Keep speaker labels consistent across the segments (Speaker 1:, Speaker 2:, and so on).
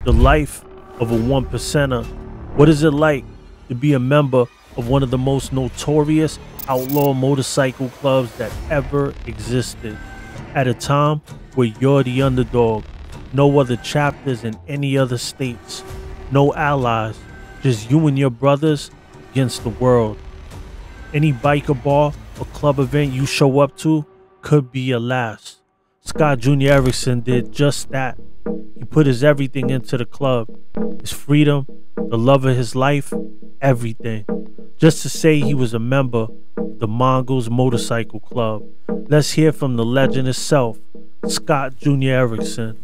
Speaker 1: the life of a one percenter. What is it like to be a member of one of the most notorious outlaw motorcycle clubs that ever existed? At a time where you're the underdog, no other chapters in any other states, no allies, just you and your brothers against the world. Any biker bar or club event you show up to could be your last. Scott Jr. Ereckson did just that. He put his everything into the club, his freedom, the love of his life, everything, just to say he was a member of the Mongols Motorcycle Club. Let's hear from the legend itself, Scott Jr. Ereckson.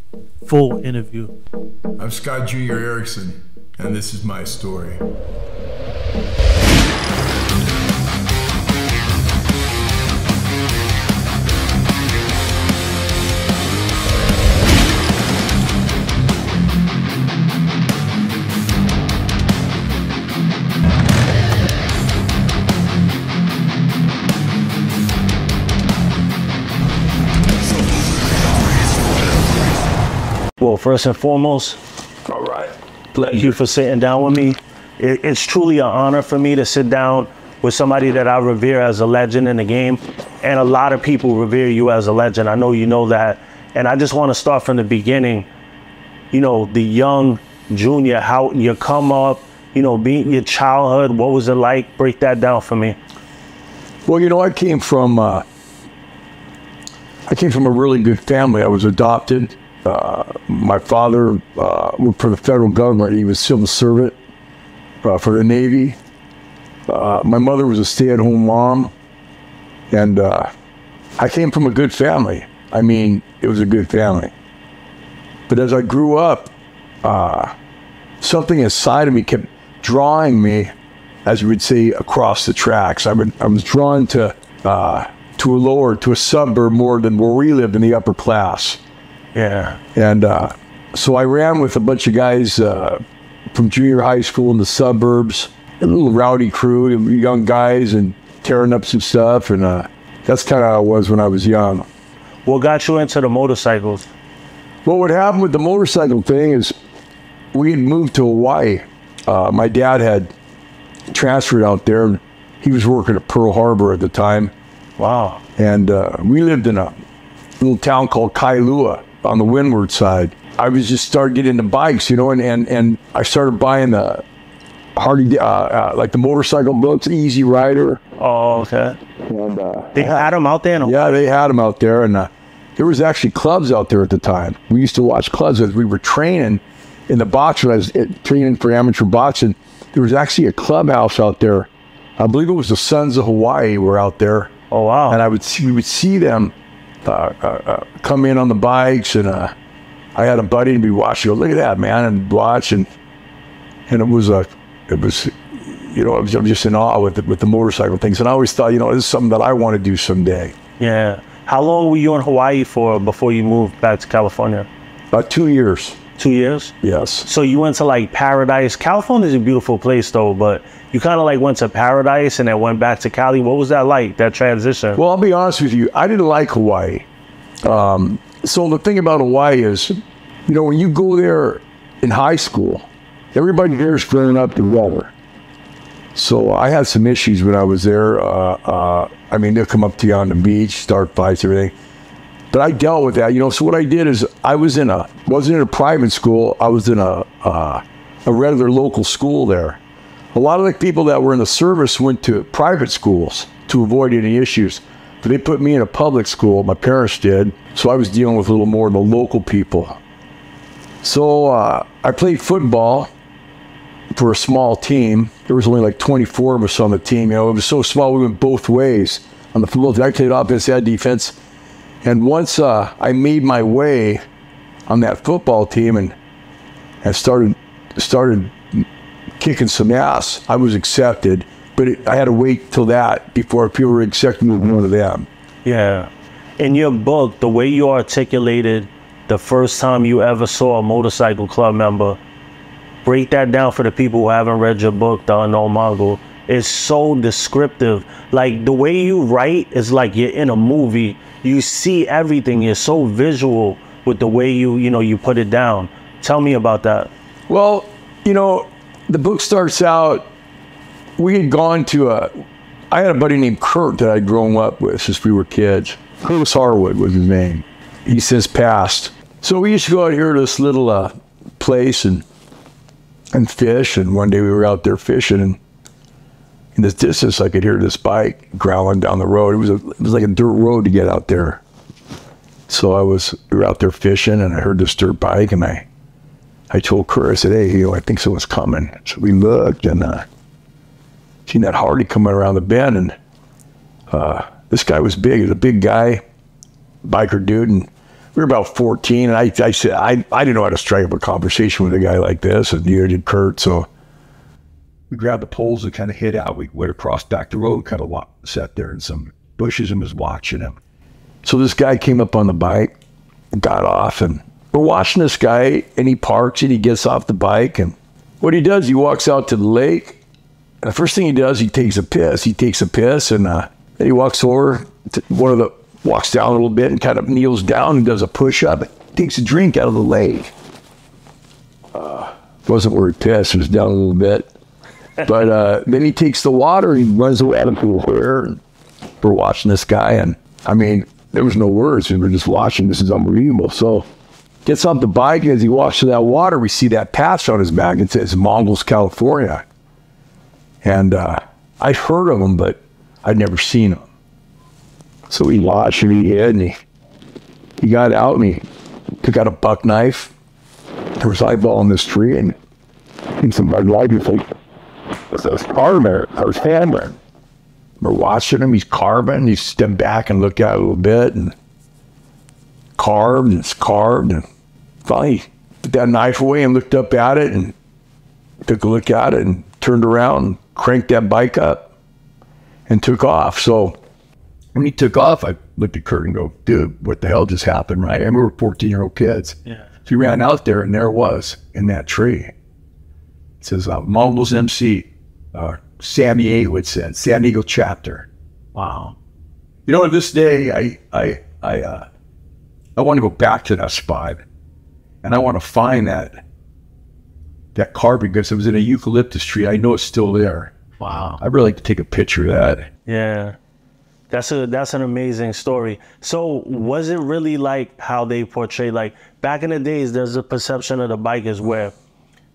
Speaker 1: Full interview.
Speaker 2: I'm Scott Jr. Ereckson, and this is my story.
Speaker 1: Well, first and foremost,
Speaker 2: All right.
Speaker 1: thank you for sitting down with me. It's truly an honor for me to sit down with somebody that I revere as a legend in the game. And a lot of people revere you as a legend. I know you know that. And I just want to start from the beginning. You know, the young Junior, how you come up, you know, being your childhood, what was it like? Break that down for me.
Speaker 3: Well, you know, I came from a really good family. I was adopted. My father worked for the federal government. He was a civil servant for the Navy. My mother was a stay-at-home mom, and I came from a good family. I mean, it was a good family. But as I grew up, something inside of me kept drawing me, as you would say, across the tracks. I was drawn to a suburb more than where we lived in the upper class.
Speaker 1: Yeah.
Speaker 3: And so I ran with a bunch of guys from junior high school in the suburbs, a little rowdy crew, young guys, and tearing up some stuff. And that's kind of how I was when I was young.
Speaker 1: What got you into the motorcycles?
Speaker 3: Well, what happened with the motorcycle thing is we had moved to Hawaii. My dad had transferred out there, and he was working at Pearl Harbor at the time.
Speaker 1: Wow.
Speaker 3: And we lived in a little town called Kailua on the windward side. I was just started getting into bikes, you know, and I started buying the Harley, like the motorcycle books, Easy Rider.
Speaker 1: Oh, okay.
Speaker 3: And
Speaker 1: They had them out there?
Speaker 3: yeah, they had them out there, and there was actually clubs out there at the time. We used to watch clubs as we were training in the box. When I was training for amateur boxing, there was actually a clubhouse out there. I believe it was the Sons of Hawaii were out there.
Speaker 1: Oh, wow.
Speaker 3: And we would see them come in on the bikes, and I had a buddy and be watching. Go, look at that, man, and watch, and it was you know, I'm just in awe with the motorcycle things. And I always thought, you know, this is something that I want to do someday.
Speaker 1: Yeah. How long were you in Hawaii for before you moved back to California?
Speaker 3: About 2 years.
Speaker 1: 2 years?
Speaker 3: Yes.
Speaker 1: So you went to like Paradise. California is a beautiful place though, but you kind of like went to Paradise and then went back to Cali. What was that like, that transition?
Speaker 3: Well, I'll be honest with you. I didn't like Hawaii. So the thing about Hawaii is, you know, when you go there in high school, everybody there is growing up together. So I had some issues when I was there. I mean, they'll come up to you on the beach, start fights, everything. But I dealt with that, you know. So what I did is I wasn't in a private school. I was in a regular local school there. A lot of the people that were in the service went to private schools to avoid any issues. But they put me in a public school. My parents did. So I was dealing with a little more of the local people. So I played football for a small team. There was only like 24 of us on the team. You know, it was so small, we went both ways on the football team. I played offense and defense. And once I made my way on that football team and started kicking some ass, I was accepted. But I had to wait till that before people were accepting me as one of them.
Speaker 1: Yeah. In your book, the way you articulated the first time you ever saw a motorcycle club member, break that down for the people who haven't read your book, The Unknown Mongol. It's so descriptive. Like the way you write is like you're in a movie. You see everything. You're so visual with the way you put it down. Tell me about that.
Speaker 3: Well, you know, the book starts out, we had gone to I had a buddy named Kurt that I'd grown up with since we were kids. Curtis Harwood was his name. He since passed. So we used to go out here to this little place and fish, and one day we were out there fishing, and in the distance I could hear this bike growling down the road. It was like a dirt road to get out there. So we were out there fishing, and I heard this dirt bike, and I told Kurt, I said, hey, you know, I think someone's coming. So we looked, and seen that Harley coming around the bend, and this guy was big. He was a big guy, biker dude, and we were about 14, and I said, I didn't know how to strike up a conversation with a guy like this, and neither did Kurt, so we grabbed the poles and kind of hid out. We went across back the road, kind of sat there in some bushes and was watching him. So this guy came up on the bike, got off, and we're watching this guy, and he parks, and he gets off the bike, and what he does, he walks out to the lake, and the first thing he does, he takes a piss. He takes a piss, and then he walks over to walks down a little bit and kind of kneels down and does a push-up, takes a drink out of the lake. Wasn't where he pissed, it was down a little bit. But then he takes the water, and he runs away out of the pool, and we're watching this guy, and I mean, there was no words. We were just watching. This is unbelievable. So gets off the bike, and as he walks to that water, we see that patch on his back. It says Mongols, California. And I'd heard of him, but I'd never seen him. So we watched, and he hid, and he got out, and he took out a buck knife. There was eyeball in this tree, and somebody lied. He was like, "There's carving, there's hammering." We're watching him. He's carving. He stepped back and looked at it a little bit, and carved, and it's carved, and finally he put that knife away and looked up at it, and took a look at it, and turned around and cranked that bike up and took off. So when he took off, I looked at Kurt and go, dude, what the hell just happened, right? And we were 14-year-old kids.
Speaker 1: Yeah.
Speaker 3: So we ran out there, and there it was in that tree. It says, Mongols MC, San Diego, it said, San Diego chapter.
Speaker 1: Wow.
Speaker 3: You know, to this day, I want to go back to that spot, and I want to find that carving, because it was in a eucalyptus tree. I know it's still there.
Speaker 1: Wow.
Speaker 3: I'd really like to take a picture of that.
Speaker 1: Yeah. That's an amazing story. So was it really like how they portray, like back in the days, there's a perception of the bikers where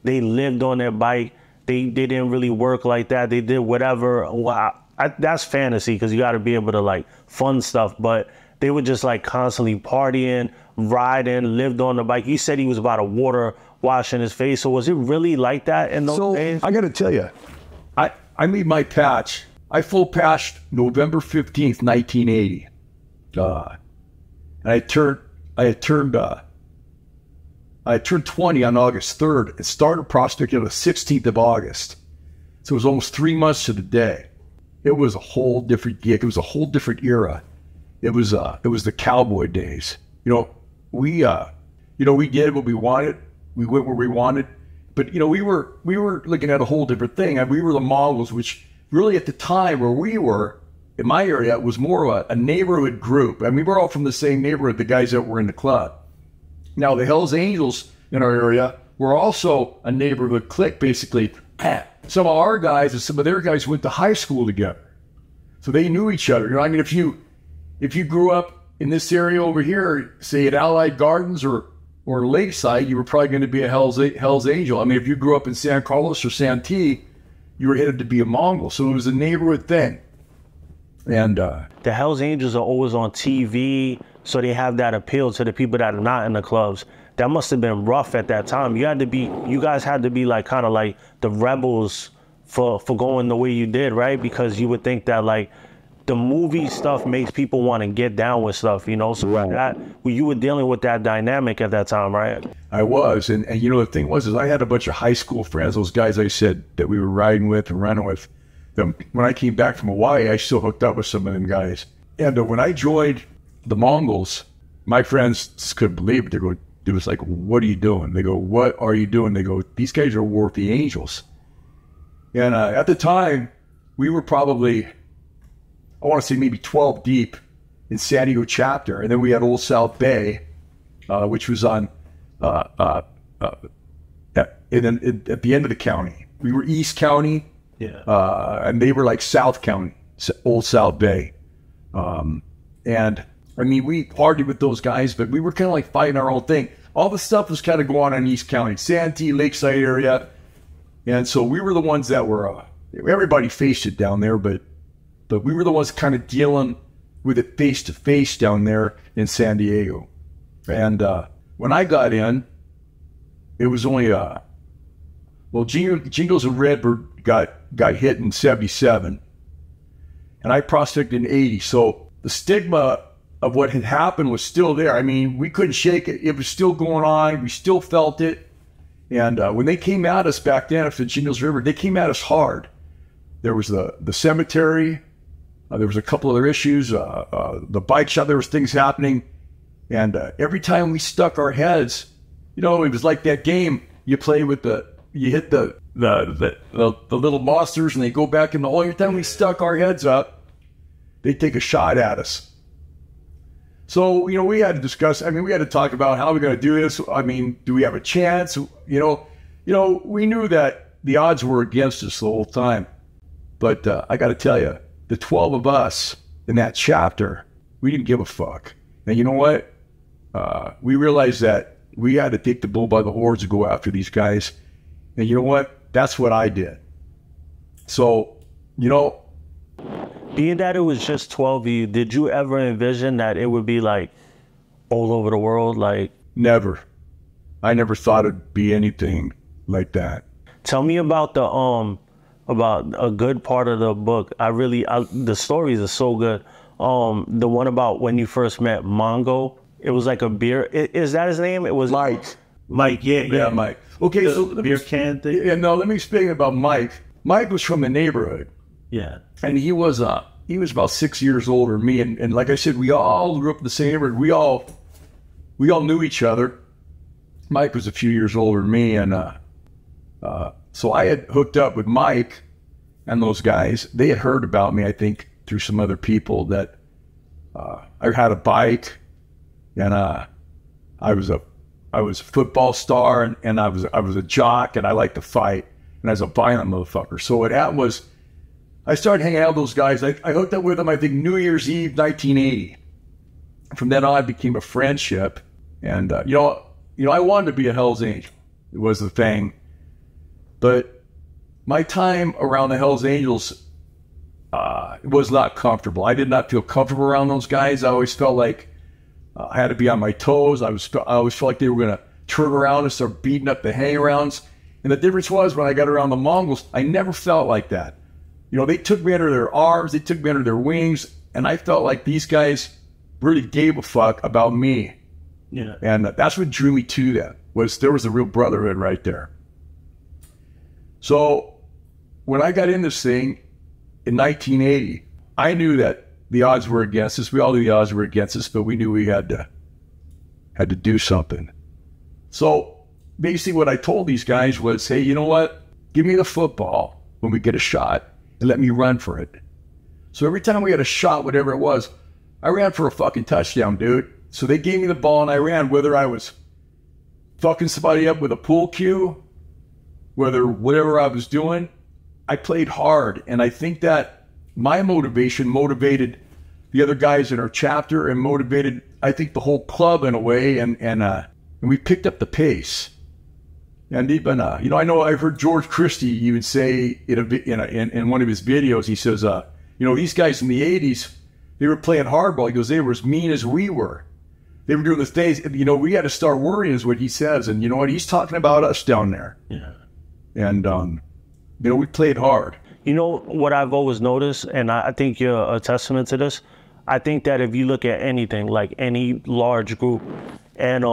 Speaker 1: they lived on their bike. They didn't really work like that. They did whatever. Wow. That's fantasy, because you got to be able to like fund stuff. But they were just like constantly partying, riding, lived on the bike. You said he was about to water washing his face. So was it really like that in those days?
Speaker 3: I got to tell you, I made my patch. I full patched November 15th, 1980. And I turned 20 on August 3rd and started prospecting on the 16th of August. So it was almost 3 months to the day. It was a whole different gig. It was a whole different era. It was the cowboy days. You know, we did what we wanted. We went where we wanted. But you know, we were looking at a whole different thing. And we were the Mongols, which really at the time where we were, in my area, it was more of a neighborhood group. I mean, we were all from the same neighborhood, the guys that were in the club. Now, the Hells Angels in our area were also a neighborhood clique, basically. Some of our guys and some of their guys went to high school together. So they knew each other. You know, I mean, if you grew up in this area over here, say at Allied Gardens or Lakeside, you were probably going to be a Hells Angel. I mean, if you grew up in San Carlos or Santee, you were headed to be a Mongol. So it was a neighborhood thing. And
Speaker 1: the Hells Angels are always on TV, so they have that appeal to the people that are not in the clubs. That must have been rough at that time. You guys had to be like kind of like the rebels for going the way you did, right? Because you would think that like the movie stuff makes people want to get down with stuff, you know? So right. You were dealing with that dynamic at that time, right?
Speaker 3: I was, and you know, the thing was, is I had a bunch of high school friends, those guys I said that we were riding with and running with. When I came back from Hawaii, I still hooked up with some of them guys. And when I joined the Mongols, my friends just couldn't believe it. It was like, what are you doing? They go, what are you doing? They go, these guys are War of the Angels. And at the time, we were probably, I want to say maybe 12 deep in San Diego chapter. And then we had Old South Bay, which was on and then at the end of the county. We were East County, and they were like South County, Old South Bay. And I mean, we partied with those guys, but we were kind of like fighting our own thing. All the stuff was kind of going on in East County, Santee, Lakeside area. And so we were the ones that were, everybody faced it down there, but we were the ones kind of dealing with it face to face down there in San Diego. And when I got in, it was only, Jingles and Redbird got hit in 77. And I prospected in 80. So the stigma of what had happened was still there. I mean, we couldn't shake it. It was still going on. We still felt it. And when they came at us back then after the Jingles River, they came at us hard. There was the cemetery. There was a couple other issues. The bike shop, there was things happening. And every time we stuck our heads, it was like that game you play with you hit the little monsters and they go back in the hole. Every time we stuck our heads up, they'd take a shot at us. So, we had to discuss, we had to talk about how we're going to do this. I mean, do we have a chance? We knew that the odds were against us the whole time. But I got to tell you, the 12 of us in that chapter, we didn't give a fuck. And you know what? We realized that we had to take the bull by the horns and go after these guys. And you know what? That's what I did. So,
Speaker 1: being that it was just 12 of you, did you ever envision that it would be like all over the world? Like,
Speaker 3: never. I never thought it'd be anything like that.
Speaker 1: Tell me about about a good part of the book. The stories are so good. The one about when you first met Mongo, it was like a beer. Is that his name? It was
Speaker 3: Mike.
Speaker 1: Mike, yeah,
Speaker 3: Mike. Okay, so
Speaker 1: the beer can thing.
Speaker 3: Yeah, no, let me speak about Mike. Mike was from the neighborhood.
Speaker 1: Yeah.
Speaker 3: And he was about 6 years older than me, and like I said, we all grew up in the same neighborhood. We all knew each other. Mike was a few years older than me, and so I had hooked up with Mike and those guys. They had heard about me, I think, through some other people that I had a bike, and I was a football star, and I was a jock, and I liked to fight, and I was a violent motherfucker. So what happened was, I started hanging out with those guys. I hooked up with them, I think, New Year's Eve, 1980. From then on, it became a friendship. And, I wanted to be a Hell's Angel. It was the thing. But my time around the Hell's Angels was not comfortable. I did not feel comfortable around those guys. I always felt like I had to be on my toes. I always felt like they were going to turn around and start beating up the hang-arounds. And the difference was, when I got around the Mongols, I never felt like that. They took me under their arms, they took me under their wings, and I felt like these guys really gave a fuck about me.
Speaker 1: Yeah.
Speaker 3: And that's what drew me to them, there was a real brotherhood right there. So when I got in this thing in 1980, I knew that the odds were against us. We all knew the odds were against us, but we knew we had to do something. So basically what I told these guys was, hey, you know what? Give me the football when we get a shot, and let me run for it. So every time we had a shot, whatever it was, I ran for a fucking touchdown, dude. So they gave me the ball and I ran, whether I was fucking somebody up with a pool cue, whatever I was doing, I played hard. And I think that my motivation motivated the other guys in our chapter and motivated, I think, the whole club in a way. And we picked up the pace. And even, I know I've heard George Christie even say in one of his videos, he says, these guys in the 80s, they were playing hardball. He goes, they were as mean as we were. They were doing the things, we had to start worrying, is what he says. And you know what? He's talking about us down there.
Speaker 1: Yeah.
Speaker 3: And, we played hard.
Speaker 1: What I've always noticed, and I think you're a testament to this, I think that if you look at anything, like any large group, and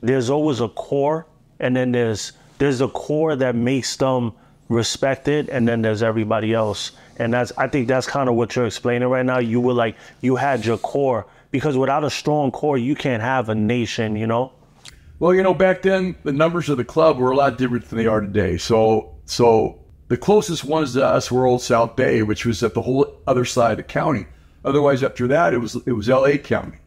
Speaker 1: there's always a core, and then there's a core that makes them respected, and then there's everybody else. And I think that's kind of what you're explaining right now. You had your core, because without a strong core, you can't have a nation,
Speaker 3: Well, back then, the numbers of the club were a lot different than they are today. So the closest ones to us were Old South Bay, which was at the whole other side of the county. Otherwise, after that, it was LA County.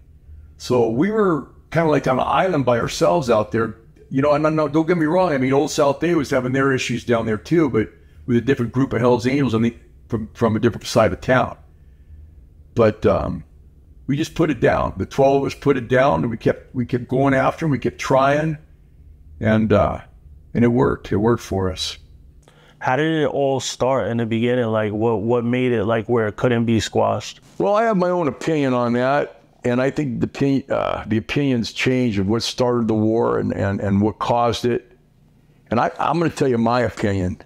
Speaker 3: So we were kind of like on an island by ourselves out there. you know, and don't get me wrong. I mean, Old South Bay was having their issues down there too, but with a different group of Hells Angels from a different side of town. But we just put it down. The 12 of us put it down, and we kept going after them. We kept trying, and it worked. It worked for us.
Speaker 1: How did it all start in the beginning? Like, what made it like where it couldn't be squashed?
Speaker 3: Well, I have my own opinion on that, and I think the opinions change of what started the war and what caused it. And I'm going to tell you my opinion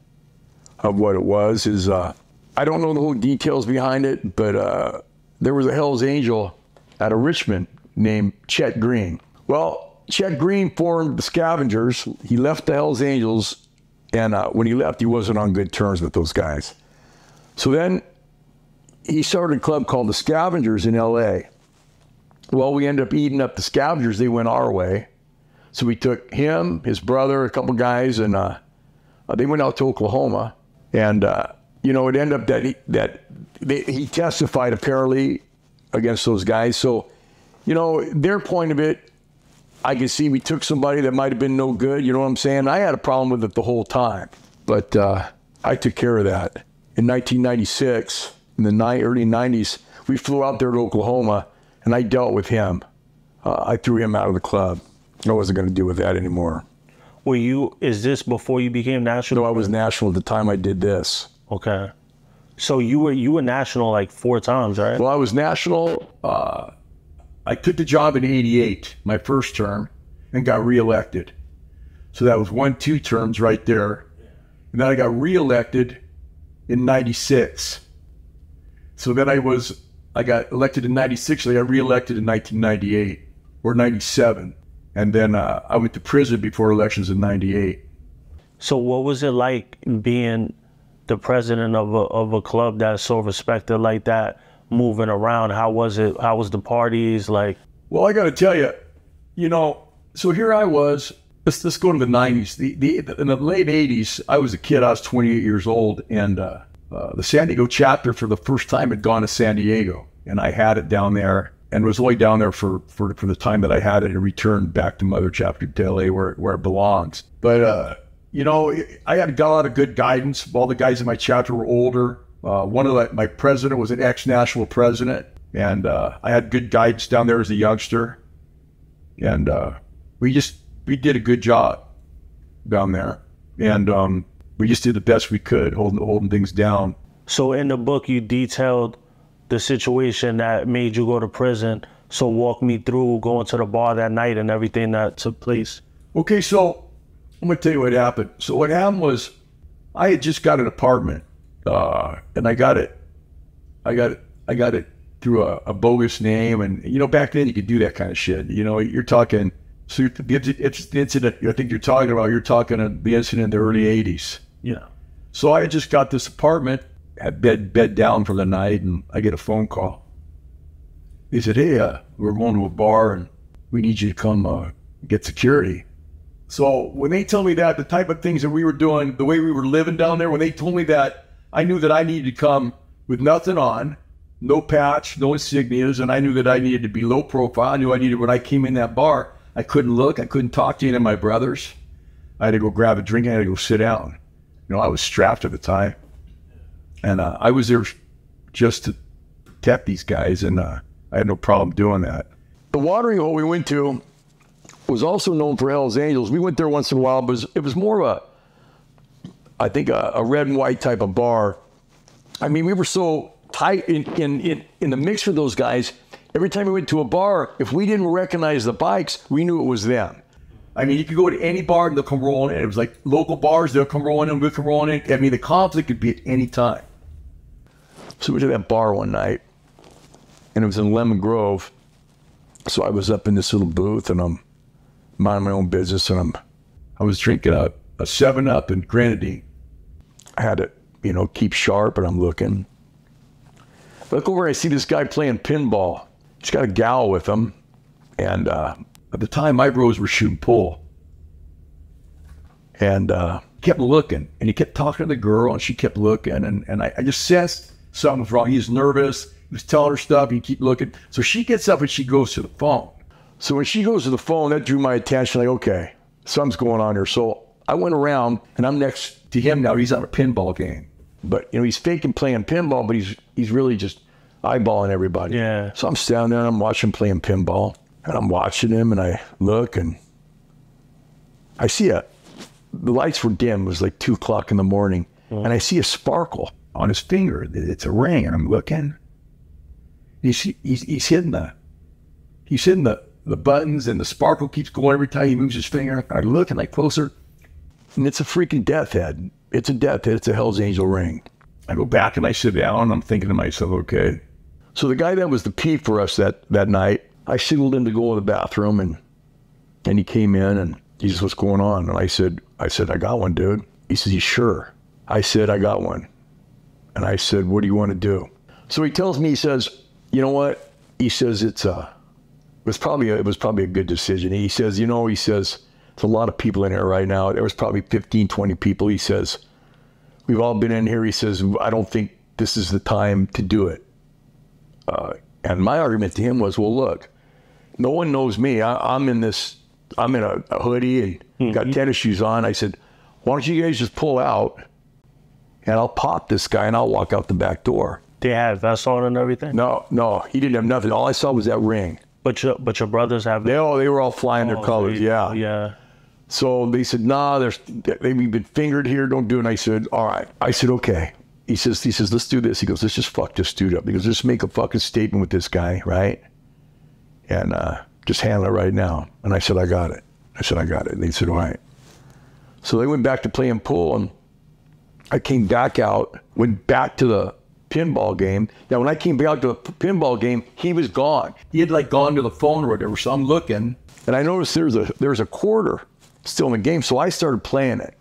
Speaker 3: of what it was. I don't know the whole details behind it, but there was a Hells Angel out of Richmond named Chet Green. Well, Chet Green formed the Scavengers. He left the Hells Angels, and when he left, he wasn't on good terms with those guys. So then he started a club called the Scavengers in L.A. Well, we ended up eating up the Scavengers. They went our way. So we took him, his brother, a couple guys, and they went out to Oklahoma. And, you know, it ended up that he testified apparently against those guys. So, you know, their point of it, I can see we took somebody that might have been no good. You know what I'm saying? I had a problem with it the whole time. But I took care of that. In 1996, in the early 90s, we flew out there to Oklahoma, and I dealt with him. I threw him out of the club. I wasn't going to deal with that anymore.
Speaker 1: Is this before you became national?
Speaker 3: No, I was national at the time I did this.
Speaker 1: Okay. So you were national like 4 times, right?
Speaker 3: Well, I was national. I took the job in '88, my first term, and got reelected. So that was 2 terms right there. And then I got reelected in '96. So then I got elected in '96. I got reelected in 1998 or '97. And then I went to prison before elections in '98.
Speaker 1: So what was it like being the president of a club that's so respected like that, moving around? How was it? How was the parties like?
Speaker 3: Well, I got to tell you, you know, so here I was. Let's go to the '90s. In the late '80s, I was a kid. I was 28 years old, and the San Diego chapter for the first time had gone to San Diego, and I had it down there, and was only down there for the time that I had it, and returned back to Mother Chapter to LA where it belongs. But you know, I got a lot of good guidance. All the guys in my chapter were older. My president was an ex-national president, and I had good guidance down there as a youngster. And we did a good job down there, and we just did the best we could, holding things down.
Speaker 1: So in the book, you detailed the situation that made you go to prison. So walk me through going to the bar that night and everything that took place.
Speaker 3: Okay, so I'm going to tell you what happened. So what happened was I had just got an apartment, and I got it through a bogus name. And, you know, back then you could do that kind of shit. You know, you're talking, so it's the incident I think you're talking about, the incident in the early 80s.
Speaker 1: Yeah.
Speaker 3: So I had just got this apartment, had bed down for the night, and I get a phone call. He said, hey, we're going to a bar, and we need you to come get security. So when they told me that, the type of things that we were doing, the way we were living down there, when they told me that, I knew that I needed to come with nothing on, no patch, no insignias, and I knew that I needed to be low profile. I knew I needed, when I came in that bar, I couldn't look, I couldn't talk to any of my brothers. I had to go grab a drink, I had to go sit down. You know, I was strapped at the time. And I was there just to protect these guys, and I had no problem doing that. The watering hole we went to was also known for Hells Angels. We went there once in a while, but it was more of I think a red and white type of bar. I mean, we were so tight in the mix with those guys. Every time we went to a bar, if we didn't recognize the bikes, we knew it was them. I mean, you could go to any bar and they'll come rolling in. It was like local bars, they'll come rolling in, we'll come rolling in. I mean, the conflict could be at any time. So we went to that bar one night, and it was in Lemon Grove. So I was up in this little booth, and I'm minding my own business, and I was drinking a 7-Up and grenadine. I had to, you know, keep sharp, and I'm looking. I look over and I see this guy playing pinball. He's got a gal with him, and at the time my bros were shooting pool. And kept looking, and he kept talking to the girl, and she kept looking, and I just sensed something was wrong. He was nervous. He was telling her stuff. He'd keep looking. So she gets up and she goes to the phone. So when she goes to the phone, that drew my attention. Like, okay, something's going on here. So I went around, and I'm next to him now. He's on a pinball game. But, he's faking playing pinball, but he's really just eyeballing everybody.
Speaker 1: Yeah.
Speaker 3: So I'm standing there, and I'm watching him playing pinball. And I'm watching him, and I look, and I see the lights were dim. It was like 2 o'clock in the morning. And I see a sparkle on his finger. It's a ring, and I'm looking. He's hitting the buttons, and the sparkle keeps going every time he moves his finger. I look, and I closer, and it's a freaking death head. It's a death head. It's a Hell's Angel ring. I go back, and I sit down, and I'm thinking to myself, okay. So the guy that was the P for us that night, I signaled him to go to the bathroom, and he came in, and he says, what's going on? And I said, I got one, dude. He says, you sure? I said, I got one. And I said, what do you want to do? So he tells me, he says, you know what? He says, it was probably a good decision. He says, there's a lot of people in here right now. There was probably 15, 20 people. He says, we've all been in here. He says, I don't think this is the time to do it. And my argument to him was, well, look, no one knows me. I'm in a hoodie and got tennis shoes on. I said, why don't you guys just pull out, and I'll pop this guy, and I'll walk out the back door.
Speaker 1: They had vests on and everything?
Speaker 3: No, he didn't have nothing. All I saw was that ring.
Speaker 1: But your brothers have...
Speaker 3: They were all flying their colors, yeah.
Speaker 1: Yeah.
Speaker 3: So they said, nah, they've been fingered here, don't do it. And I said, all right. I said, okay. He says, let's do this. He goes, let's just fuck this dude up. He goes, just make a fucking statement with this guy, right? And just handle it right now. And I said, I got it. And they said, all right. So they went back to playing pool, and I came back out, went back to the pinball game. Now, when I came back to the pinball game, he was gone. He had gone to the phone or whatever. So I'm looking, and I noticed there's a quarter still in the game. So I started playing it.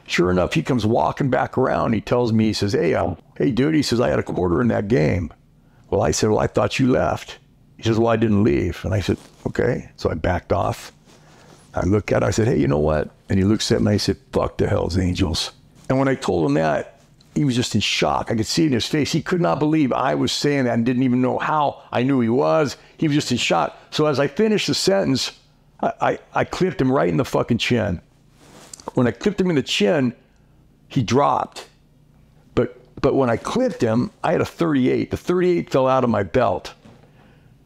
Speaker 3: Sure enough, he comes walking back around. He tells me, he says, hey, dude, he says, I had a quarter in that game. Well, I said, well, I thought you left. He says, well, I didn't leave. And I said, okay. So I backed off. I looked at it, I said, hey, you know what? And he looks at me, and I said, fuck the Hell's Angels. And when I told him that, he was just in shock. I could see it in his face. He could not believe I was saying that and didn't even know how. I knew he was. He was just in shock. So as I finished the sentence, I clipped him right in the fucking chin. When I clipped him in the chin, he dropped. But when I clipped him, I had a 38. The 38 fell out of my belt.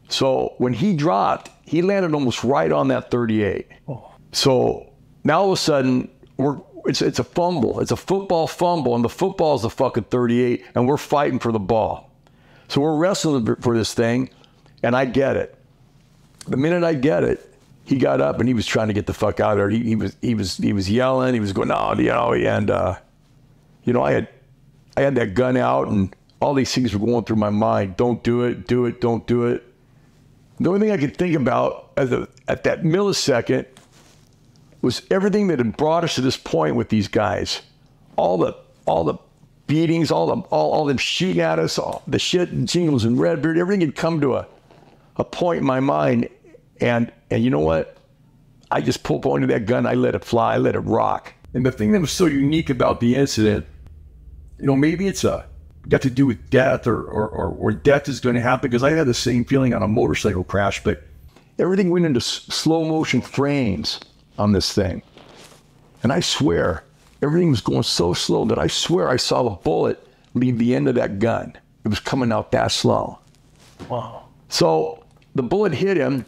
Speaker 3: So when he dropped, he landed almost right on that 38. Oh. So now all of a sudden, it's a fumble. It's a football fumble, and the football is the fucking 38, and we're fighting for the ball. So we're wrestling for this thing, and I get it. The minute I get it, he got up and he was trying to get the fuck out of there. He was yelling. He was going, no, and I had that gun out, and all these things were going through my mind. Don't do it. Do it. Don't do it. The only thing I could think about at that millisecond was everything that had brought us to this point with these guys. All the beatings, all them shooting at us, all the shit and Jingles and Redbeard, everything had come to a point in my mind. And you know what? I just pointed that gun, I let it fly, I let it rock. And the thing that was so unique about the incident, maybe it's got to do with death or death is going to happen, because I had the same feeling on a motorcycle crash, but everything went into slow motion frames on this thing. And I swear, everything was going so slow that I swear I saw the bullet leave the end of that gun. It was coming out that slow.
Speaker 1: Wow. So
Speaker 3: the bullet hit him,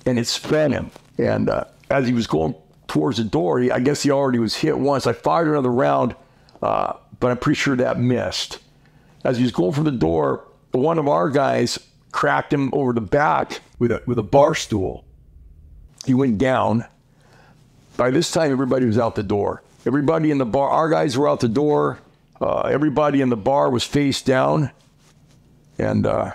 Speaker 3: and it sped him. And as he was going towards the door, I guess he already was hit once. I fired another round, but I'm pretty sure that missed. As he was going for the door, one of our guys cracked him over the back with a bar stool. He went down. By this time, everybody was out the door. Everybody in the bar, our guys were out the door. Everybody in the bar was face down. And I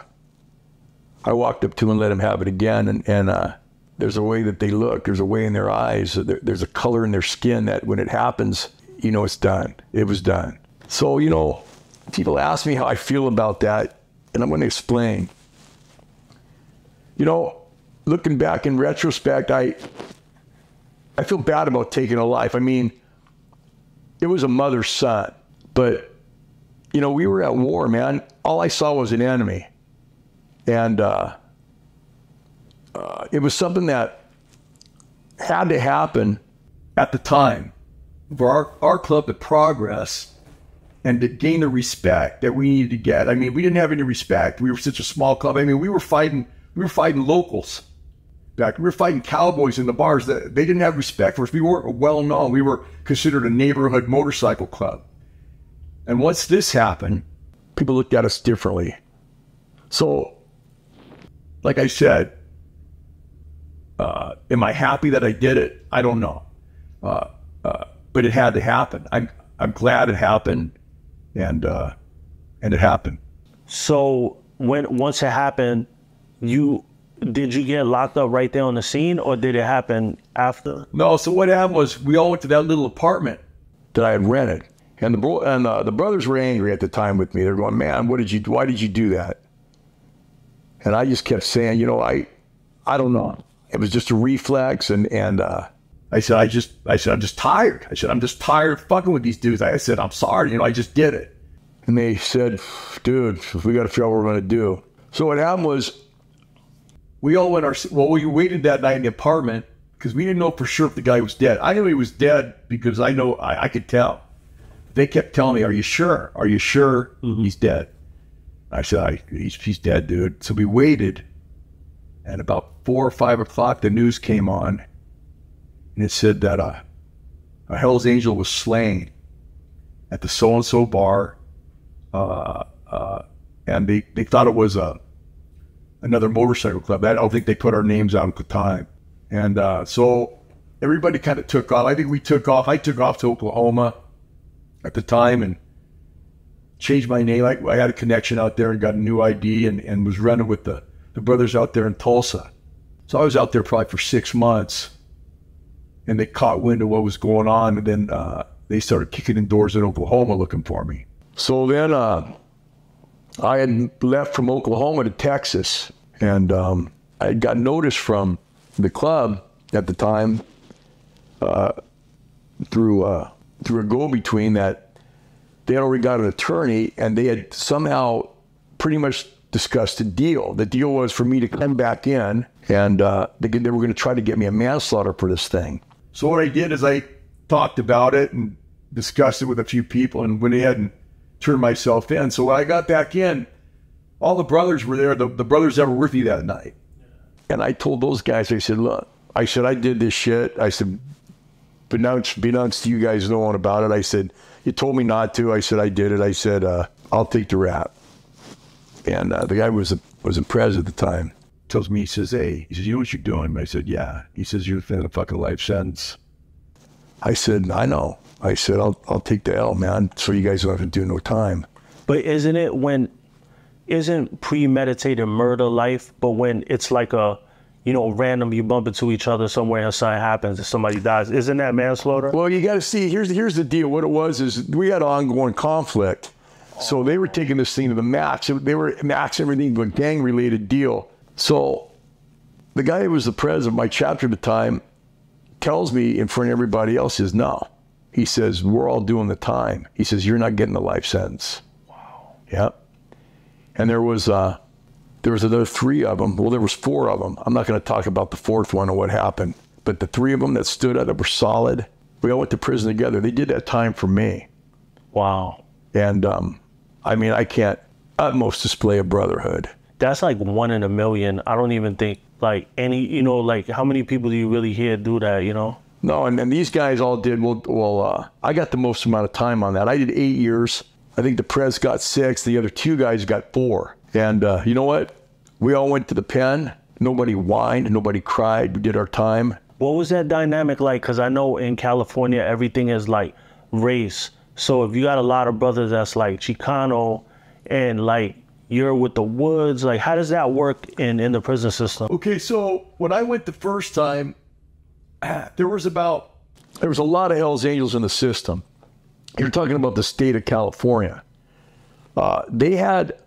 Speaker 3: walked up to him and let him have it again. And there's a way that they look. There's a way in their eyes. There's a color in their skin that when it happens, it's done. It was done. So, people ask me how I feel about that, and I'm going to explain. Looking back in retrospect, I feel bad about taking a life. I mean, it was a mother's son, but, we were at war, man. All I saw was an enemy. And it was something that had to happen at the time for our club to progress and to gain the respect that we needed to get. I mean, we didn't have any respect. We were such a small club. I mean, we were fighting locals. In fact, we were fighting cowboys in the bars. That they didn't have respect for us. We weren't well known. We were considered a neighborhood motorcycle club. And once this happened, people looked at us differently. So, like I said, am I happy that I did it? I don't know. But it had to happen. I'm glad it happened, and it happened.
Speaker 1: So once it happened, did you get locked up right there on the scene, or did it happen after?
Speaker 3: No. So what happened was we all went to that little apartment that I had rented, and the brothers were angry at the time with me. They're going, "Man, why did you do that?" And I just kept saying, you know, I don't know. It was just a reflex, and I said, I'm just tired. I said, I'm just tired of fucking with these dudes. I said, I'm sorry, you know, I just did it. And they said, dude, we got to figure out what we're going to do. So what happened was, we waited that night in the apartment because we didn't know for sure if the guy was dead. I knew he was dead because I could tell. They kept telling me, are you sure? Are you sure he's dead? I said, he's dead, dude. So we waited, and about 4 or 5 o'clock, the news came on, and it said that a Hell's Angel was slain at the so-and-so bar, and they thought it was another motorcycle club. I don't think they put our names out at the time. And so everybody kind of took off. I think we took off. I took off to Oklahoma at the time and changed my name. I had a connection out there and got a new ID and was running with the brothers out there in Tulsa. So I was out there probably for 6 months, and they caught wind of what was going on, and then they started kicking in doors in Oklahoma looking for me. So then I had left from Oklahoma to Texas, and I got notice from the club at the time through a go-between that they had already got an attorney, and they had somehow pretty much discussed a deal. The deal was for me to come back in, and they were going to try to get me a manslaughter for this thing. So what I did is I talked about it and discussed it with a few people, and went ahead and turned myself in. So when I got back in, all the brothers were there, the brothers that were with me that night. And I told those guys, I said, look, I did this shit. I said, beknownst to you guys knowing about it. I said, you told me not to. I said, I did it. I said, I'll take the rap. And the guy was impressed at the time. Tells me, he says, you know what you're doing? I said, yeah. He says, you're in a fucking life sentence. I said, I know. I said, I'll take the L, man, so you guys don't have to do no time.
Speaker 1: But isn't premeditated murder life, but when it's like random, you bump into each other somewhere and something happens and somebody dies, isn't that manslaughter? Well,
Speaker 3: you got to see, here's the deal. What it was is we had ongoing conflict. So they were taking this thing to the max. They were maxing everything to a gang-related deal. So the guy who was the president of my chapter at the time tells me in front of everybody else, says, no. He says, we're all doing the time. He says, you're not getting the life sentence. Wow. Yeah. And there was another 3 of them. Well, there was 4 of them. I'm not going to talk about the 4th one or what happened. But the 3 of them that stood out, that were solid, we all went to prison together. They did that time for me.
Speaker 1: Wow.
Speaker 3: And I mean, I can't utmost display of brotherhood.
Speaker 1: That's like 1 in a million. I don't even think like any, like how many people do you really hear do that,
Speaker 3: No, and these guys all did, I got the most amount of time on that. I did 8 years. I think the Prez got 6. The other 2 guys got 4. And you know what? We all went to the pen. Nobody whined. Nobody cried. We did our time.
Speaker 1: What was that dynamic like? Because I know in California, everything is like race. So if you got a lot of brothers that's like Chicano and like you're with the Woods, like how does that work in the prison system? Okay, so when I went the first time, there was a lot of Hells Angels in the system. You're talking about the state of California. They had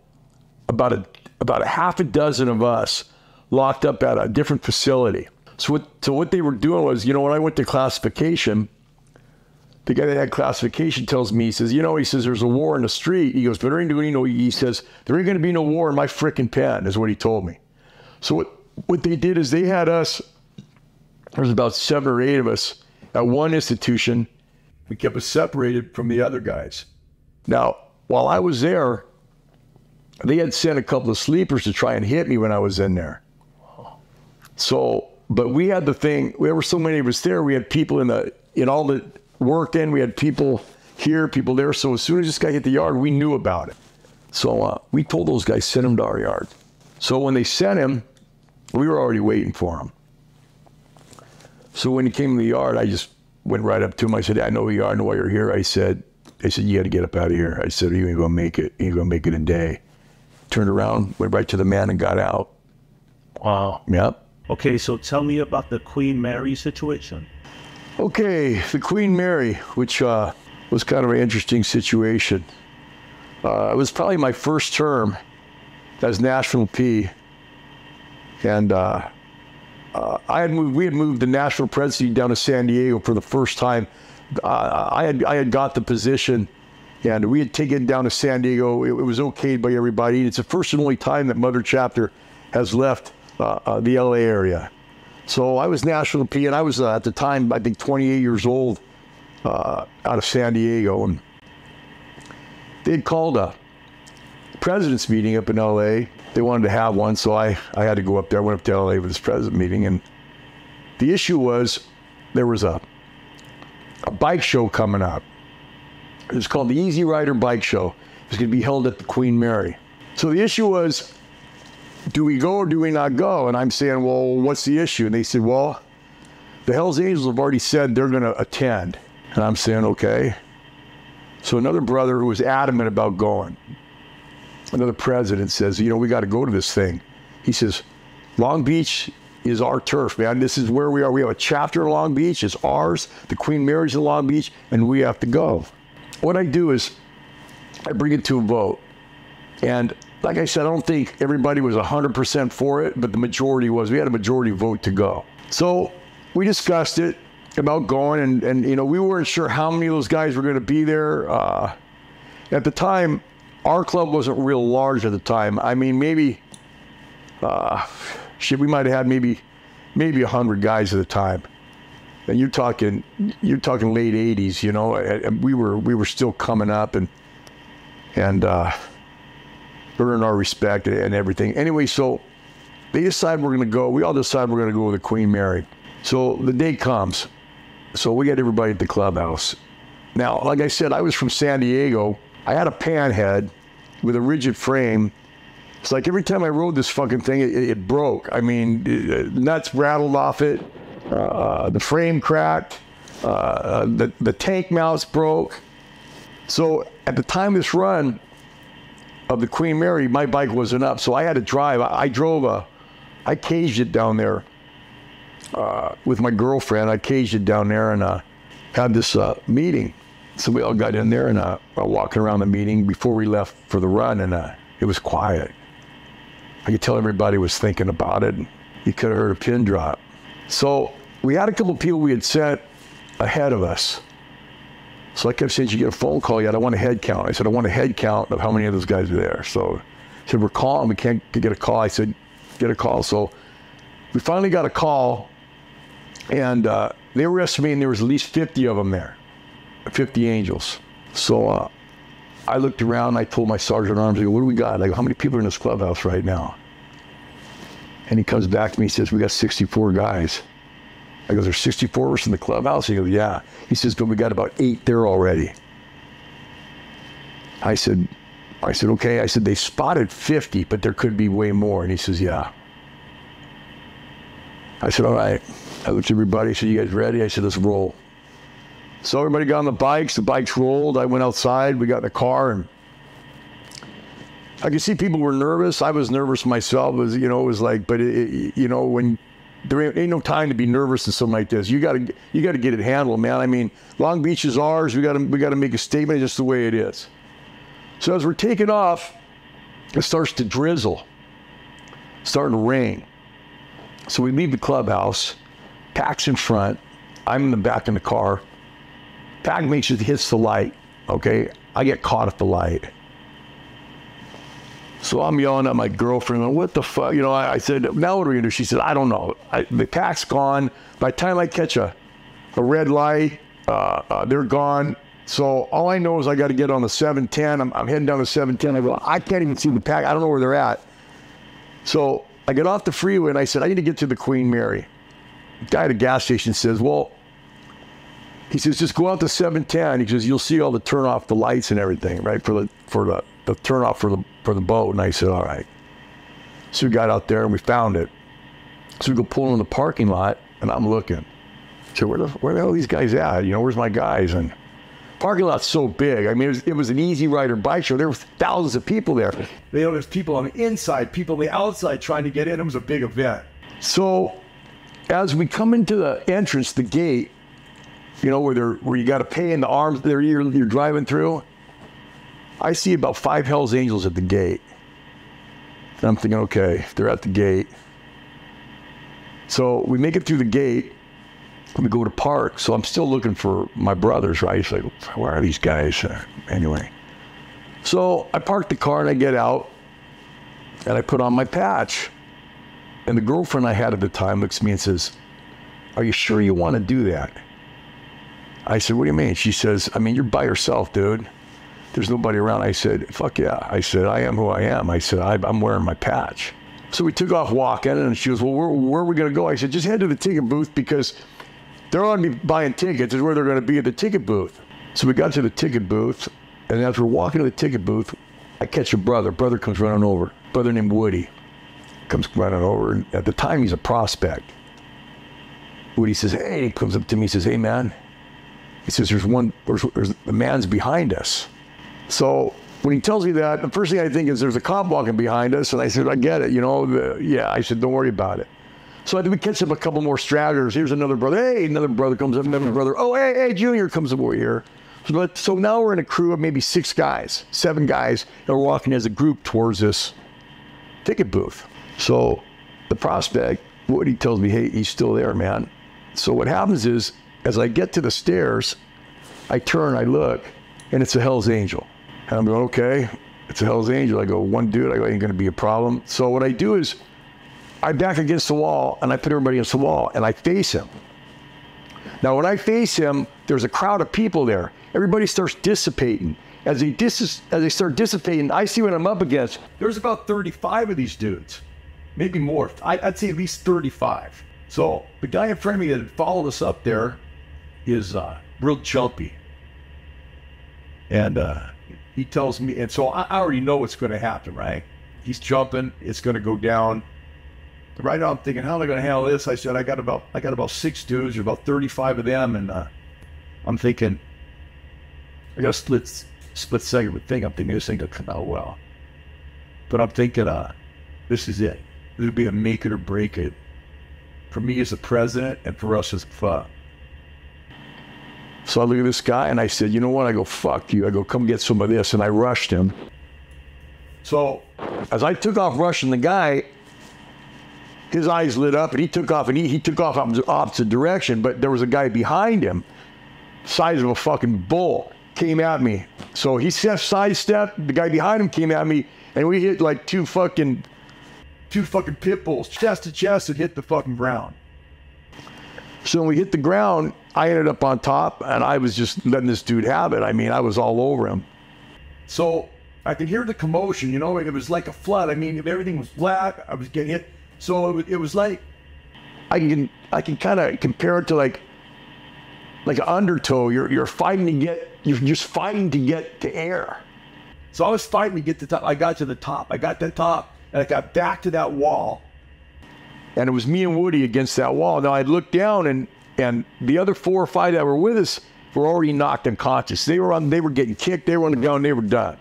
Speaker 1: about a half a dozen of us locked up at a different facility. So what they were doing was, when I went to classification, the guy that had classification tells me, he says, there's a war in the street. He goes, but there ain't going to be no war in my frickin' pen, is what he told me. So what they did is they had us
Speaker 3: There's about 7 or 8 of us at one institution. We kept us separated from the other guys. Now, while I was there, they had sent a couple of sleepers to try and hit me when I was in there. So, but we had the thing, there were so many of us there, we had people in all the work in, we had people here, people there. So as soon as this guy hit the yard, we knew about it. So we told those guys, send him to our yard. So when they sent him, we were already waiting for him. So when he came to the yard, I just went right up to him. I said, I know who you are, I know why you're here. I said, you got to get up out of here. I said, you ain't going to make it. You ain't going to make it in a day. Turned around, went right to the man and got out.
Speaker 1: Wow.
Speaker 3: Yep.
Speaker 1: Okay, so tell me about the Queen Mary situation.
Speaker 3: Okay, the Queen Mary, which was kind of an interesting situation. It was probably my first term as National P. And we had moved the national presidency down to San Diego for the first time. I had got the position, and we had taken it down to San Diego. It was okayed by everybody. It's the first and only time that Mother Chapter has left the LA area. So I was National P, and I was at the time, I think, 28 years old, out of San Diego. And they had called a president's meeting up in LA. They wanted to have one, so I had to go up there. I went up to LA for this president meeting, and the issue was there was a bike show coming up. It was called the Easy Rider Bike Show. It was going to be held at the Queen Mary. So the issue was, do we go or do we not go? And I'm saying, well, what's the issue? And they said, well, the Hells Angels have already said they're going to attend. And I'm saying, okay. So another brother who was adamant about going, another president, says, we got to go to this thing. He says, Long Beach is our turf, man. This is where we are. We have a chapter in Long Beach. It's ours. The Queen Mary's in Long Beach, and we have to go. What I do is I bring it to a vote. And like I said, I don't think everybody was 100% for it, but the majority was. We had a majority vote to go. So we discussed it about going, and we weren't sure how many of those guys were going to be there. At the time, our club wasn't real large at the time. I mean, maybe, we might have had maybe 100 guys at the time. And you're talking late 80s, and we were still coming up and earning our respect and everything. Anyway, so they decide we're going to go. We all decide we're going to go with the Queen Mary. So the day comes. So we get everybody at the clubhouse. Now, like I said, I was from San Diego. I had a panhead with a rigid frame. It's like every time I rode this fucking thing, it broke. I mean, nuts rattled off it. The frame cracked. The tank mounts broke. So at the time of this run of the Queen Mary, my bike wasn't up. So I had to drive. I caged it down there with my girlfriend. I caged it down there and had this meeting. So we all got in there and walking around the meeting before we left for the run, and it was quiet. I could tell everybody was thinking about it. You could have heard a pin drop. So we had a couple of people we had sent ahead of us. So I kept saying, did you get a phone call yet? I want a head count. I said, I want a head count of how many of those guys are there. So I said, we're calling. We can't get a call. I said, get a call. So we finally got a call, and they were estimating there was at least 50 of them there, 50 Angels. So I looked around, and I told my sergeant at arms, I go, what do we got? I go, how many people are in this clubhouse right now? And he comes back to me, he says, we got 64 guys. I go, there's 64 of us in the clubhouse? He goes, yeah. He says, but we got about 8 there already. I said, okay. I said, they spotted 50, but there could be way more. And he says, yeah. I said, all right. I looked at everybody. I said, you guys ready? I said, let's roll. So everybody got on the bikes rolled. I went outside, we got in the car, and I could see people were nervous. I was nervous myself. It was like, but when there ain't no time to be nervous in something like this. You gotta get it handled, man. I mean, Long Beach is ours. We gotta make a statement just the way it is. So as we're taking off, it starts to drizzle, starting to rain. So we leave the clubhouse, Pac's in front, I'm in the back in the car. Pac makes it hits the light, okay? I get caught at the light. So I'm yelling at my girlfriend, what the fuck? You know, I said, now what are we gonna do? She said, I don't know. The pack's gone. By the time I catch a red light, they're gone. So all I know is I got to get on the 710. I'm heading down the 710. I go, I can't even see the pack. I don't know where they're at. So I get off the freeway and I said, I need to get to the Queen Mary. The guy at the gas station says, well, he says, just go out to 710. He says, you'll see all the turn off the lights and everything, right? For the turn off for the boat. And I said, all right. So we got out there and we found it. So we go pull in the parking lot and I'm looking. So where the hell are these guys at? You know, where's my guys? And parking lot's so big. I mean, it was an easy rider bike show. There were thousands of people there. You know, there's people on the inside, people on the outside trying to get in. It was a big event. So as we come into the entrance, the gate, you know, where you got to pay in the arms there, you're driving through, I see about 5 Hells Angels at the gate. And I'm thinking, okay, they're at the gate. So we make it through the gate. We go to park, so I'm still looking for my brothers, right? It's like, where are these guys? Anyway. So I park the car and I get out and I put on my patch. And the girlfriend I had at the time looks at me and says, are you sure you want to do that? I said, what do you mean? She says, I mean, you're by yourself, dude. There's nobody around. I said, fuck yeah. I said, I am who I am. I said, I'm wearing my patch. So we took off walking and she goes, well, where are we going to go? I said, just head to the ticket booth because they're going to be buying tickets is where they're going to be at the ticket booth. So we got to the ticket booth, and as we're walking to the ticket booth, I catch a brother. Brother comes running over. Brother named Woody comes running over, and at the time he's a prospect. Woody says, hey, he comes up to me, he says, hey man, he says, there's the man's behind us. So when he tells me that, the first thing I think is there's a cop walking behind us, and I said, I get it, you know, yeah, I said, don't worry about it. So we catch up a couple more stragglers. Here's another brother. Hey, another brother comes up. Another brother. Oh, hey, Junior comes up over here. So now we're in a crew of maybe 7 guys that are walking as a group towards this ticket booth. So the prospect, Woody tells me, hey, he's still there, man. So what happens is, as I get to the stairs, I turn, I look, and it's a Hell's Angel. And I'm going, okay, it's a Hell's Angel. I go, one dude, I go, ain't going to be a problem. So what I do is, I back against the wall, and I put everybody against the wall, and I face him. Now, when I face him, there's a crowd of people there. Everybody starts dissipating. As they start dissipating, I see what I'm up against. There's about 35 of these dudes, maybe more. I'd say at least 35. So the guy in front of me that had followed us up there is real jumpy. And he tells me, and so I already know what's going to happen, right? He's jumping, it's going to go down. Right now I'm thinking, how am I going to handle this? I said, I got about 6 dudes, or about 35 of them, and I'm thinking, I got a split second with thing. I'm thinking this thing will come out well. But I'm thinking, this is it. It'll be a make it or break it. For me as a president and for us as a club. So I look at this guy and I said, you know what? I go, fuck you. I go, come get some of this. And I rushed him. So as I took off rushing the guy, his eyes lit up and he took off, and he took off opposite direction, but there was a guy behind him, size of a fucking bull, came at me. So he sidestepped, the guy behind him came at me, and we hit like two fucking pit bulls, chest to chest, and hit the fucking ground. So when we hit the ground, I ended up on top, and I was just letting this dude have it. I mean, I was all over him. So I could hear the commotion, you know, it was like a flood. I mean, everything was black, I was getting hit. So it was like, I can kind of compare it to like an undertow. You're just fighting to get to air. So I was fighting to get to the top. I got to the top. I got to the top, and I got back to that wall. And it was me and Woody against that wall. Now I'd look down, and the other 4 or 5 that were with us were already knocked unconscious. They were getting kicked. They were on the ground. They were done.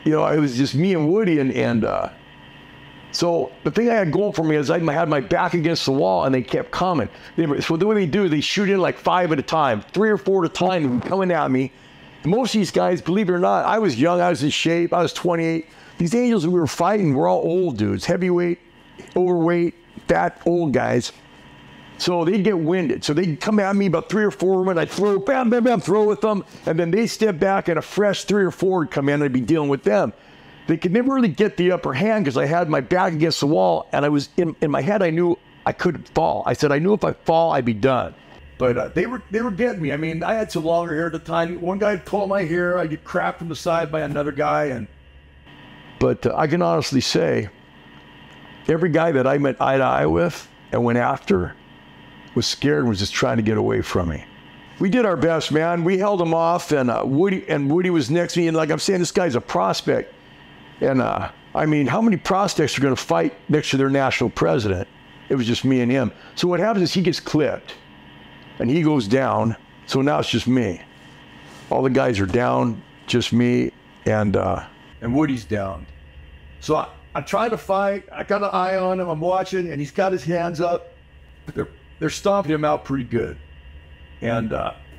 Speaker 3: You know, it was just me and Woody, and so the thing I had going for me is I had my back against the wall, and they kept coming. So the way they do, they shoot in like 5 at a time, 3 or 4 at a time, coming at me. And most of these guys, believe it or not, I was young, I was in shape, I was 28. These angels that we were fighting were all old dudes, heavyweight, overweight, fat, old guys. So they'd get winded. So they'd come at me, about 3 or 4 of them, and I'd throw, bam, bam, bam, throw with them. And then they'd step back, and a fresh 3 or 4 would come in, and I'd be dealing with them. they could never really get the upper hand because I had my back against the wall, and I was in my head, I knew I couldn't fall. I said, I knew if I fall, I'd be done. But they were getting me. I mean, I had some longer hair at the time. One guy would pull my hair. I'd get crapped from the side by another guy. But I can honestly say, every guy that I met eye to eye with and went after was scared and was just trying to get away from me. We did our best, man. We held him off, and Woody was next to me. And like I'm saying, this guy's a prospect. And I mean, how many prospects are going to fight next to their national president? It was just me and him. So what happens is he gets clipped. And he goes down, so now it's just me. All the guys are down, just me, and Woody's down. So I try to fight. I got an eye on him. I'm watching, and he's got his hands up. They're stomping him out pretty good, and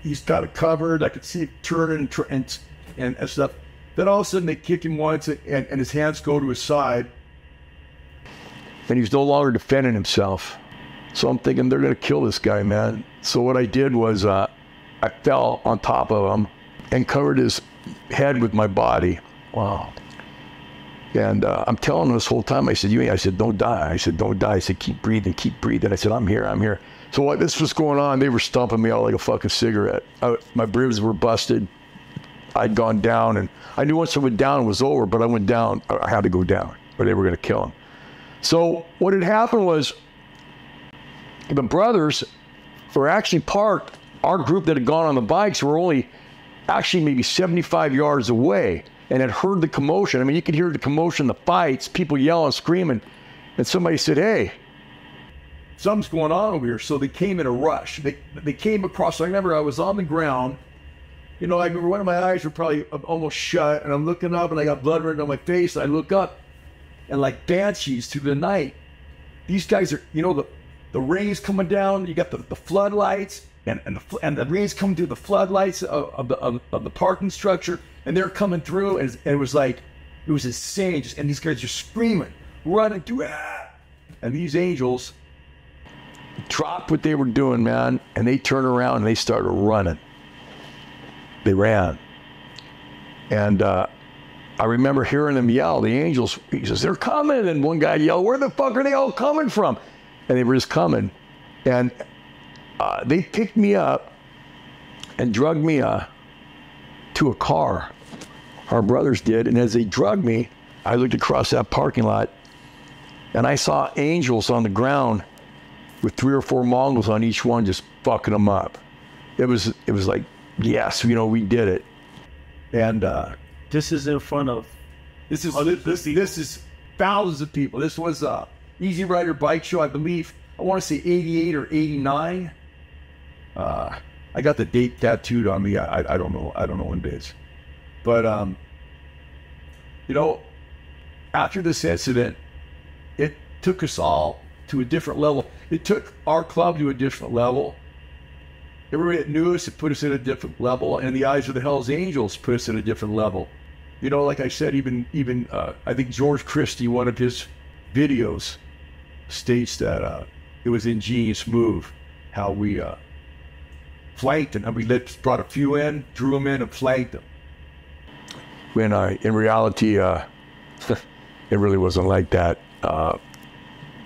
Speaker 3: he's got it covered. I could see him turning and stuff. Then all of a sudden they kick him once, and his hands go to his side, and he's no longer defending himself. So I'm thinking they're going to kill this guy, man. So what I did was I fell on top of him and covered his head with my body. Wow. And I'm telling him this whole time, I said, don't die. I said, don't die. I said, keep breathing, keep breathing. I said, I'm here, I'm here. So while this was going on, they were stomping me out like a fucking cigarette. My ribs were busted. I'd gone down, and I knew once I went down, it was over, but I went down. I had to go down, or they were going to kill him. So what had happened was, the brothers were actually parked. Our group that had gone on the bikes were only actually maybe 75 yards away and had heard the commotion. I mean, you could hear the commotion, the fights, people yelling, screaming. And somebody said, hey, something's going on over here. So they came in a rush. They came across. I remember I was on the ground. You know, I remember one of my eyes were probably almost shut, and I'm looking up, and I got blood running on my face. I look up, and like banshees through the night, these guys are, you know, the rain's coming down. You got the floodlights, and the rain's coming through the floodlights of the parking structure, and they're coming through, and it was like, it was insane. And these guys are screaming, running through, and these angels dropped what they were doing, man, and they turned around and they started running. They ran, and I remember hearing them yell. The angels, he says, they're coming, and one guy yelled, where the fuck are they all coming from? And they were just coming, and they picked me up and drugged me to a car. Our brothers did, and as they drugged me, I looked across that parking lot, and I saw angels on the ground with 3 or 4 Mongols on each one, just fucking them up. It was like, yes, you know, we did it. And
Speaker 1: This is in front of.
Speaker 3: this is thousands of people. This was Easy Rider Bike Show, I believe. I want to say 88 or 89. I got the date tattooed on me. I don't know. I don't know when it is. But you know, after this incident, it took us all to a different level. It took our club to a different level. Everybody that knew us, it put us at a different level, and the eyes of the Hells Angels put us at a different level. You know, like I said, even I think George Christie, one of his videos, states that it was an ingenious move how we flanked them. And we brought a few in, drew them in, and flanked them. When in reality, it really wasn't like that.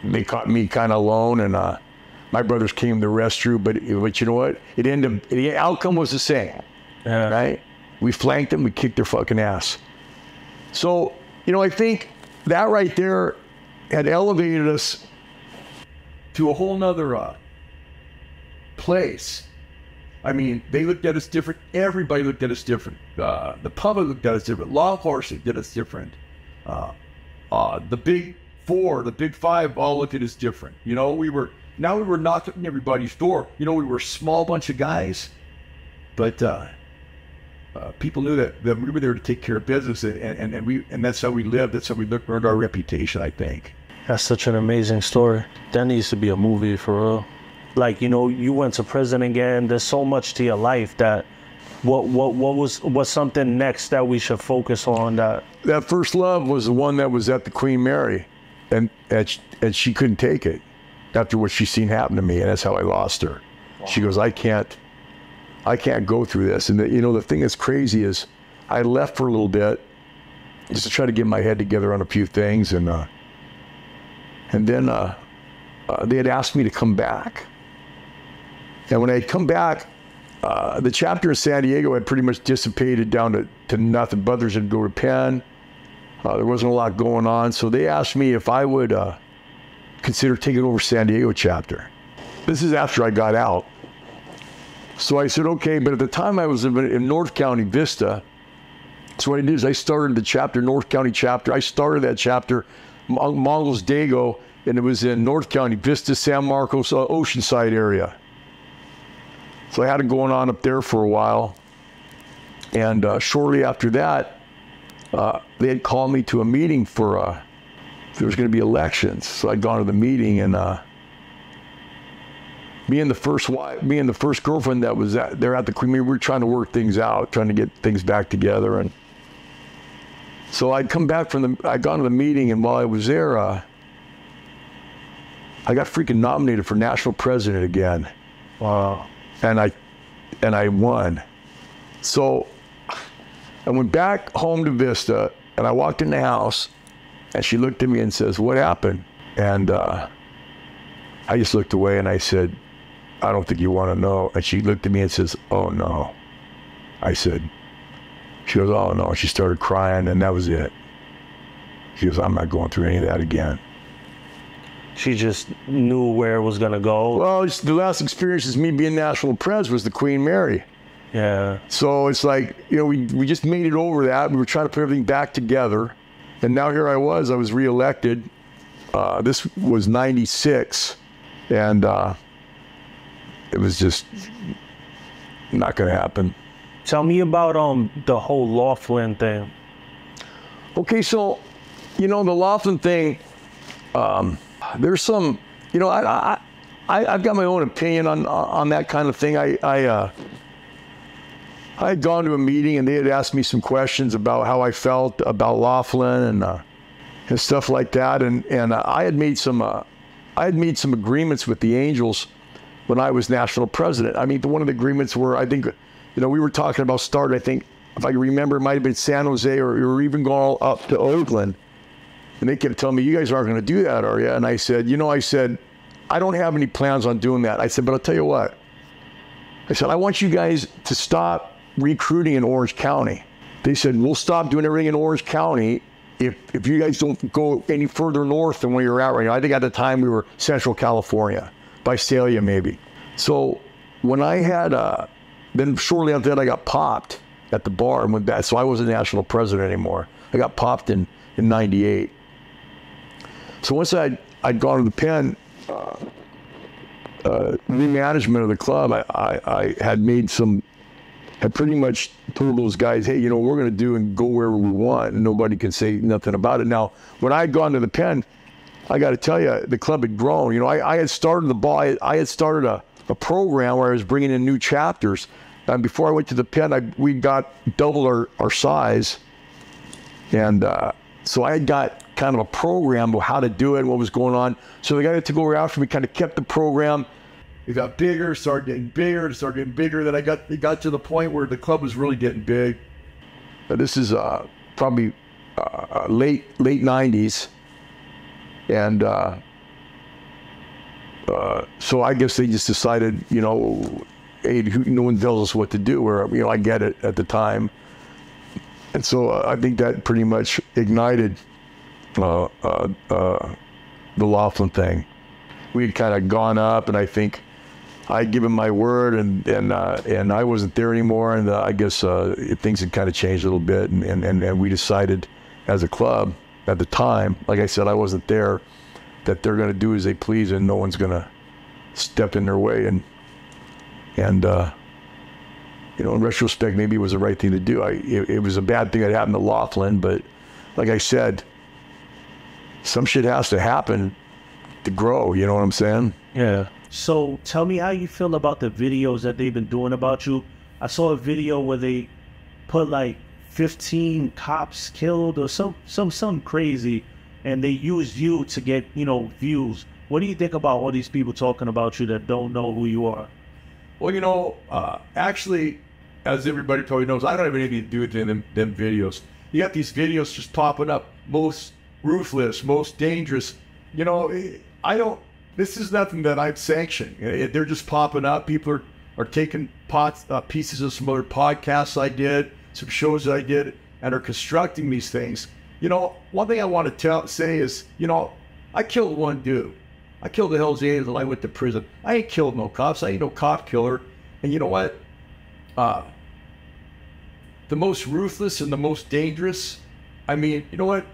Speaker 3: They caught me kind of alone, and my brothers came to rescue. But you know what? The outcome was the same.
Speaker 1: Yeah.
Speaker 3: Right? We flanked them. We kicked their fucking ass. So, you know, I think that right there had elevated us to a whole nother place. I mean, they looked at us different. Everybody looked at us different. The public looked at us different. Law enforcement did us different. The big four, the big five all looked at us different. You know, we were knocking on everybody's door. You know, we were a small bunch of guys, but people knew that we were there to take care of business, and that's how we lived. That's how we earned our reputation, I think.
Speaker 1: That's such an amazing story. That needs to be a movie for real. Like, you know, you went to prison again. There's so much to your life that what's something next that we should focus on?
Speaker 3: That first love was the one that was at the Queen Mary, and she couldn't take it after what she's seen happen to me, and that's how I lost her. Wow. She goes, I can't go through this. And you know, the thing that's crazy is I left for a little bit, just to try to get my head together on a few things. And then they had asked me to come back. And when I had come back, the chapter in San Diego had pretty much dissipated down to nothing. Brothers had go to Penn. There wasn't a lot going on. So they asked me if I would consider taking over San Diego chapter. This is after I got out. So I said, okay, but at the time I was in North County, Vista. So what I did is I started the chapter, North County chapter. I started that chapter, Mongols Dago, and it was in North County, Vista, San Marcos, Oceanside area. So I had it going on up there for a while. And shortly after that, they had called me to a meeting for, there was going to be elections. So I'd gone to the meeting, and me and the first girlfriend that was there at the creamery, we were trying to work things out, trying to get things back together. And so I'd come back I'd gone to the meeting, and while I was there, I got freaking nominated for national president again.
Speaker 1: Wow.
Speaker 3: And I won. So I went back home to Vista, and I walked in the house, and she looked at me and says, "What happened?" And I just looked away, and I said, "I don't think you want to know." And she looked at me and says, "Oh no." I said, she goes, "Oh no." She started crying, and that was it. She goes, "I'm not going through any of that again."
Speaker 1: She just knew where it was going to go.
Speaker 3: Well, the last experience is me being national pres was the Queen Mary.
Speaker 1: Yeah.
Speaker 3: So it's like, you know, we just made it over that. We were trying to put everything back together. And now here I was reelected. This was 96. And it was just not going to happen.
Speaker 1: Tell me about the whole Laughlin thing.
Speaker 3: Okay, so, you know, the Laughlin thing, there's some, you know, I've got my own opinion on that kind of thing. I had gone to a meeting, and they had asked me some questions about how I felt about Laughlin and stuff like that. And I had made some agreements with the Angels when I was national president. I mean, one of the agreements were, I think, you know, we were talking about starting, I think, if I can remember, it might have been San Jose, or even going up to Oakland. And they kept telling me, "You guys aren't going to do that, are you?" And I said, "I don't have any plans on doing that." I said, "But I'll tell you what." I said, "I want you guys to stop recruiting in Orange County." They said, "We'll stop doing everything in Orange County if you guys don't go any further north than where you're at right now." I think at the time we were Central California, Visalia maybe. So when I had, then shortly after that I got popped at the bar and went back. So I wasn't national president anymore. I got popped in 98. So once I'd gone to the Penn, new management of the club, I had pretty much told those guys, "Hey, you know, we're going to do and go wherever we want, and nobody can say nothing about it." Now, when I had gone to the Penn, I got to tell you, the club had grown. You know, I had started I had started a program where I was bringing in new chapters. And before I went to the Penn, we got double our size. And so I had got kind of a program of how to do it and what was going on. So the guy that took over after me kind of kept the program. It got bigger, started getting bigger. Then it got to the point where the club was really getting big. This is probably late 90s. And so I guess they just decided, you know, hey, no one tells us what to do. Or, you know, I get it at the time. And so I think that pretty much ignited the Laughlin thing. We had kind of gone up, and I think I'd given my word, and I wasn't there anymore, and I guess things had kind of changed a little bit, and we decided as a club at the time, like I said, I wasn't there, that they're going to do as they please, and no one's going to step in their way, and you know, in retrospect, maybe it was the right thing to do. It was a bad thing that happened to Laughlin, but like I said, some shit has to happen to grow, you know what I'm saying?
Speaker 1: Yeah. So tell me how you feel about the videos that they've been doing about you. I saw a video where they put like 15 cops killed or something crazy, and they used you to get, you know, views. What do you think about all these people talking about you that don't know who you are?
Speaker 3: Well, you know, actually, as everybody probably knows, I don't have anything to do with them videos. you got these videos just popping up, most ruthless, most dangerous. You know, this is nothing that I'd sanction. They're just popping up. People are taking pieces of some other podcasts I did, some shows I did, and are constructing these things. You know, one thing I want to say is, you know, I killed one dude. I killed the Hells Angels. I went to prison. I ain't killed no cops. I ain't no cop killer. And you know what? The most ruthless and the most dangerous, I mean, you know what?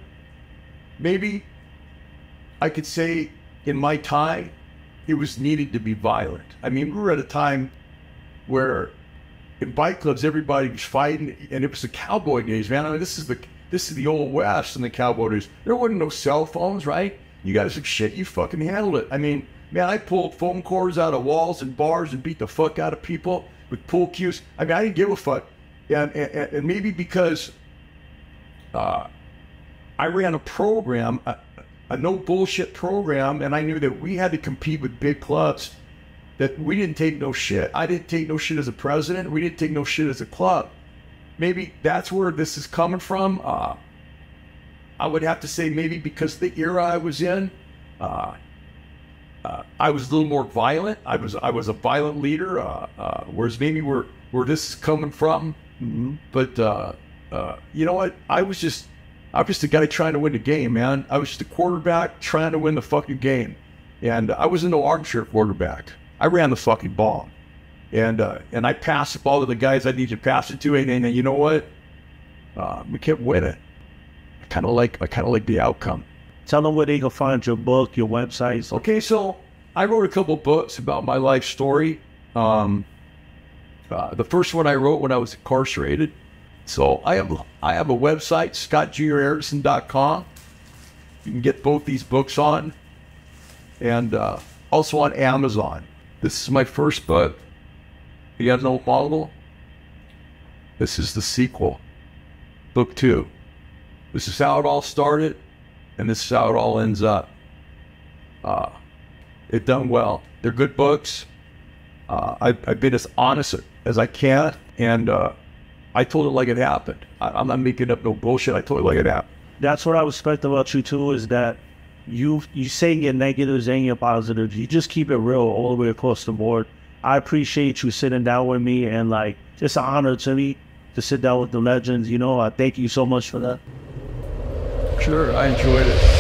Speaker 3: Maybe I could say in my time, it was needed to be violent. I mean, we were at a time where in bike clubs, everybody was fighting, and it was the cowboy days, man. I mean, this is the old West and the cowboy days. There wasn't no cell phones, right? You guys like shit, you fucking handled it. I mean, man, I pulled phone cords out of walls and bars and beat the fuck out of people with pool cues. I mean, I didn't give a fuck. And maybe because I ran a program, a no bullshit program, and I knew that we had to compete with big clubs, that we didn't take no shit. I didn't take no shit as a president. We didn't take no shit as a club. Maybe that's where this is coming from. I would have to say maybe because the era I was in, I was a little more violent. I was a violent leader, whereas maybe where this is coming from. Mm-hmm. But you know what? I was just a guy trying to win the game, man. I was just a quarterback trying to win the fucking game, and I wasn't no armchair quarterback. I ran the fucking ball, and I passed the ball to the guys I needed to pass it to, and you know what? We kept winning. I kind of like the outcome.
Speaker 1: Tell them where they can find your book, your websites.
Speaker 3: Okay, so I wrote a couple books about my life story. The first one I wrote when I was incarcerated. So I have a website, scottjreckson.com. You can get both these books on, and also on Amazon. This is my first book, The Unknown Mongol. This is the sequel, book 2. This is how it all started, and this is how it all ends up. It done well. They're good books. I've been as honest as I can, and I told it like it happened. I'm not making up no bullshit. I told it like it happened.
Speaker 1: That's what I respect about you too, is that you say your negatives and your positives. You just keep it real all the way across the board. I appreciate you sitting down with me, and like, just an honor to me to sit down with the legends. You know, I thank you so much for that.
Speaker 3: Sure, I enjoyed it.